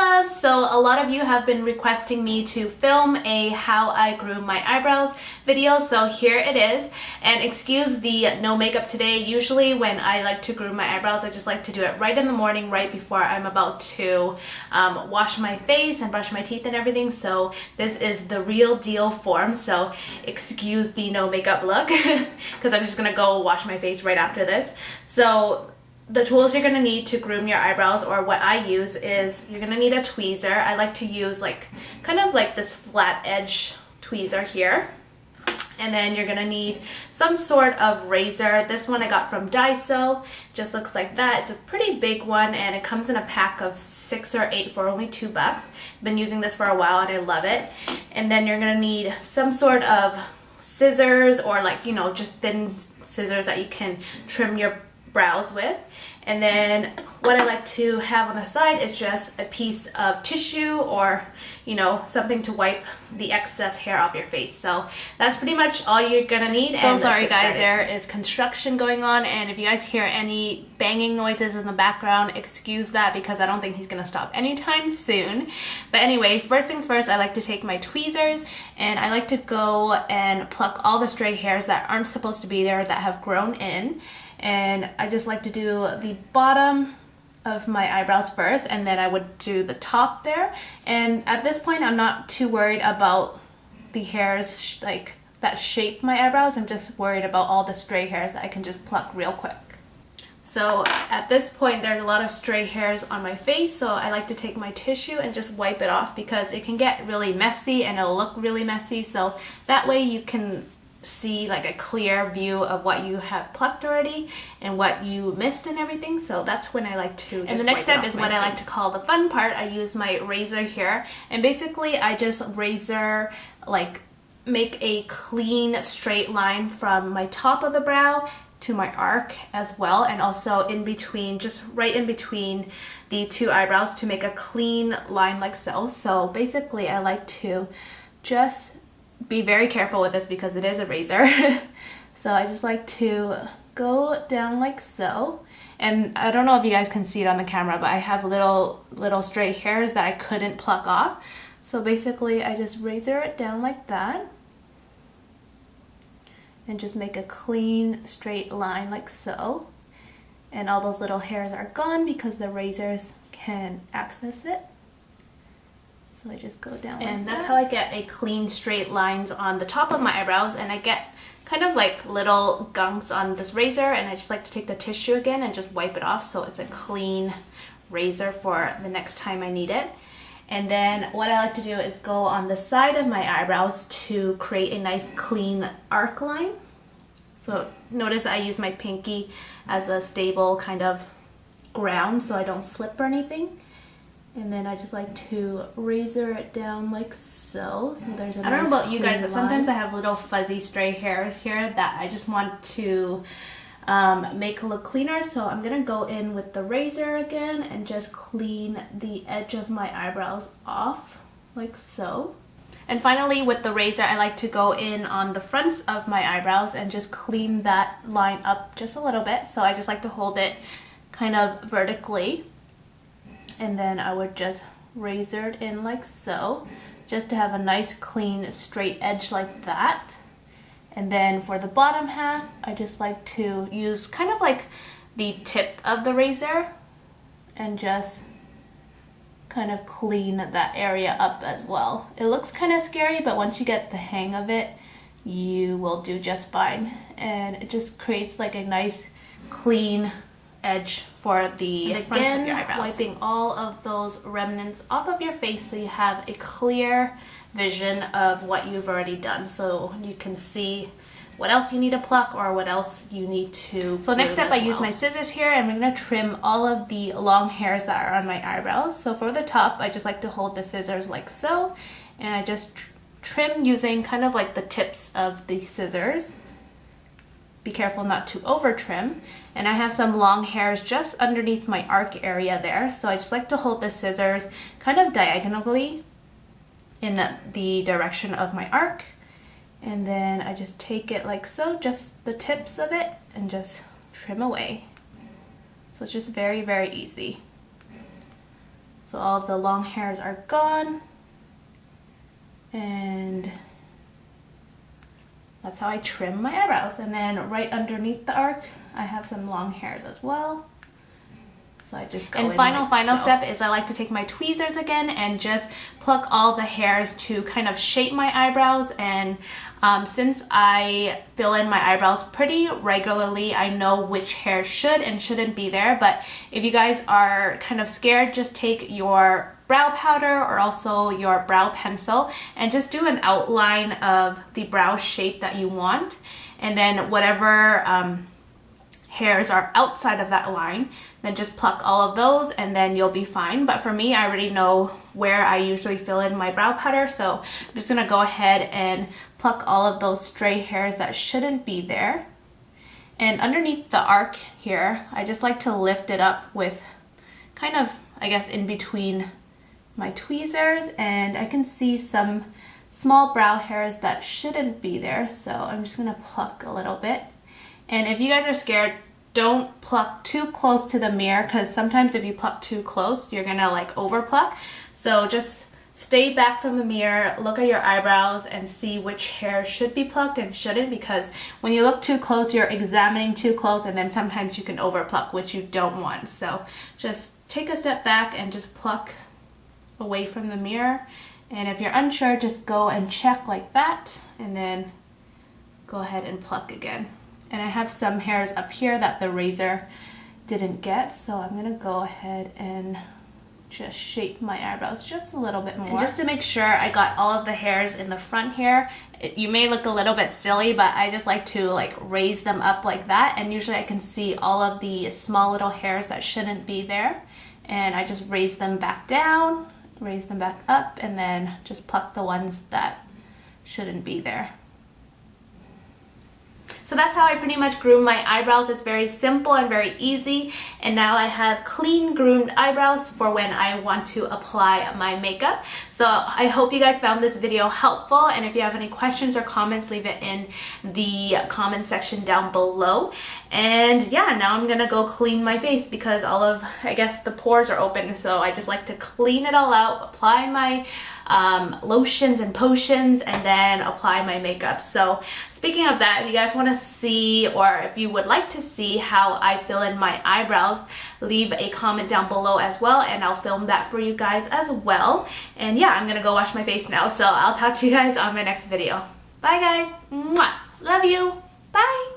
loves! So a lot of you have been requesting me to film a how I groom my eyebrows video, so here it is. And excuse the no makeup today. Usually when I like to groom my eyebrows, I just like to do it right in the morning, right before I'm about to wash my face and brush my teeth and everything. So this is the real deal form, so excuse the no makeup look because I'm just gonna go wash my face right after this. So the tools you're going to need to groom your eyebrows, or what I use, is you're going to need a tweezer. I like to use kind of like this flat edge tweezer here. And then you're going to need some sort of razor. This one I got from Daiso. Just looks like that. It's a pretty big one and it comes in a pack of 6 or 8 for only $2. I've been using this for a while and I love it. And then you're going to need some sort of scissors, or just thin scissors that you can trim your brows with. And then what I like to have on the side is just a piece of tissue, or something to wipe the excess hair off your face. So that's pretty much all you're gonna need. So sorry guys, there is construction going on, and if you guys hear any banging noises in the background, excuse that because I don't think he's gonna stop anytime soon. But anyway, first things first, I like to take my tweezers and I like to go and pluck all the stray hairs that aren't supposed to be there, that have grown in. And I just like to do the bottom of my eyebrows first, and then I would do the top there. And at this point I'm not too worried about the hairs that shape my eyebrows. I'm just worried about all the stray hairs that I can just pluck real quick. So at this point there's a lot of stray hairs on my face, so I like to take my tissue and just wipe it off because it can get really messy and it'll look really messy. So that way you can see a clear view of what you have plucked already and what you missed and everything. So that's when I like to just. And the next step is what I like to call the fun part. I use my razor here, and basically I just razor, make a clean straight line from my top of the brow to my arc as well, and also in between, just right in between the two eyebrows, to make a clean line like so. So basically I like to just be very careful with this because it is a razor. So I just like to go down like so. And I don't know if you guys can see it on the camera, but I have little stray hairs that I couldn't pluck off. So basically I just razor it down like that and just make a clean straight line like so. And all those little hairs are gone because the razors can access it. So I just go down and that's how I get a clean straight lines on the top of my eyebrows. And I get kind of little gunks on this razor, and I just like to take the tissue again and just wipe it off so it's a clean razor for the next time I need it. And then what I like to do is go on the side of my eyebrows to create a nice clean arc line. So notice that I use my pinky as a stable kind of ground so I don't slip or anything. And then I just like to razor it down like so. So there's a nice, I don't know about you guys, but sometimes I have little fuzzy stray hairs here that I just want to make look cleaner. So I'm gonna go in with the razor again and just clean the edge of my eyebrows off like so. And finally with the razor, I like to go in on the fronts of my eyebrows and just clean that line up just a little bit. So I just like to hold it kind of vertically. And then I would just razor it in like so, just to have a nice clean straight edge like that. And then for the bottom half, I just like to use kind of the tip of the razor and just kind of clean that area up as well. It looks kind of scary, but once you get the hang of it, you will do just fine. And it just creates a nice clean edge for the fronts of your eyebrows. Wiping all of those remnants off of your face so you have a clear vision of what you've already done, so you can see what else you need to pluck or what else you need to. So next up I use my scissors here, and I'm going to trim all of the long hairs that are on my eyebrows. So for the top, I just like to hold the scissors like so, and I just trim using kind of the tips of the scissors. Be careful not to over trim. And I have some long hairs just underneath my arc area there, so I just like to hold the scissors kind of diagonally in the direction of my arc, and then I just take it like so, just the tips of it, and just trim away. So it's just very, very easy. So all of the long hairs are gone. And that's how I trim my eyebrows. And then right underneath the arc, I have some long hairs as well. So I just go in. And final step is I like to take my tweezers again and just pluck all the hairs to kind of shape my eyebrows. And since I fill in my eyebrows pretty regularly, I know which hair should and shouldn't be there. But if you guys are kind of scared, just take your brow powder or also your brow pencil and just do an outline of the brow shape that you want. And then whatever hairs are outside of that line, then just pluck all of those and then you'll be fine. But for me, I already know where I usually fill in my brow powder, so I'm just gonna go ahead and pluck all of those stray hairs that shouldn't be there. And underneath the arc here, I just like to lift it up with kind of, I guess, in between my tweezers, and I can see some small brow hairs that shouldn't be there, so I'm just gonna pluck a little bit. And if you guys are scared, don't pluck too close to the mirror, because sometimes if you pluck too close, you're gonna like over pluck. So just stay back from the mirror, look at your eyebrows and see which hair should be plucked and shouldn't, because when you look too close, you're examining too close, and then sometimes you can over pluck, which you don't want. So just take a step back and just pluck away from the mirror. And if you're unsure, just go and check like that, and then go ahead and pluck again. And I have some hairs up here that the razor didn't get, so I'm gonna go ahead and just shape my eyebrows just a little bit more. And just to make sure I got all of the hairs in the front here, you may look a little bit silly, but I just like to like raise them up like that, and usually I can see all of the small little hairs that shouldn't be there, and I just raise them back down, raise them back up, and then just pluck the ones that shouldn't be there. So that's how I pretty much groom my eyebrows. It's very simple and very easy. And now I have clean groomed eyebrows for when I want to apply my makeup. So I hope you guys found this video helpful. And if you have any questions or comments, leave it in the comment section down below. And yeah, now I'm gonna go clean my face because all of, I guess, the pores are open. So I just like to clean it all out, apply my lotions and potions, and then apply my makeup. So speaking of that, if you guys want to see, or if you would like to see how I fill in my eyebrows, leave a comment down below as well, and I'll film that for you guys as well. And yeah, I'm gonna go wash my face now, so I'll talk to you guys on my next video. Bye guys. Mwah. Love you. Bye.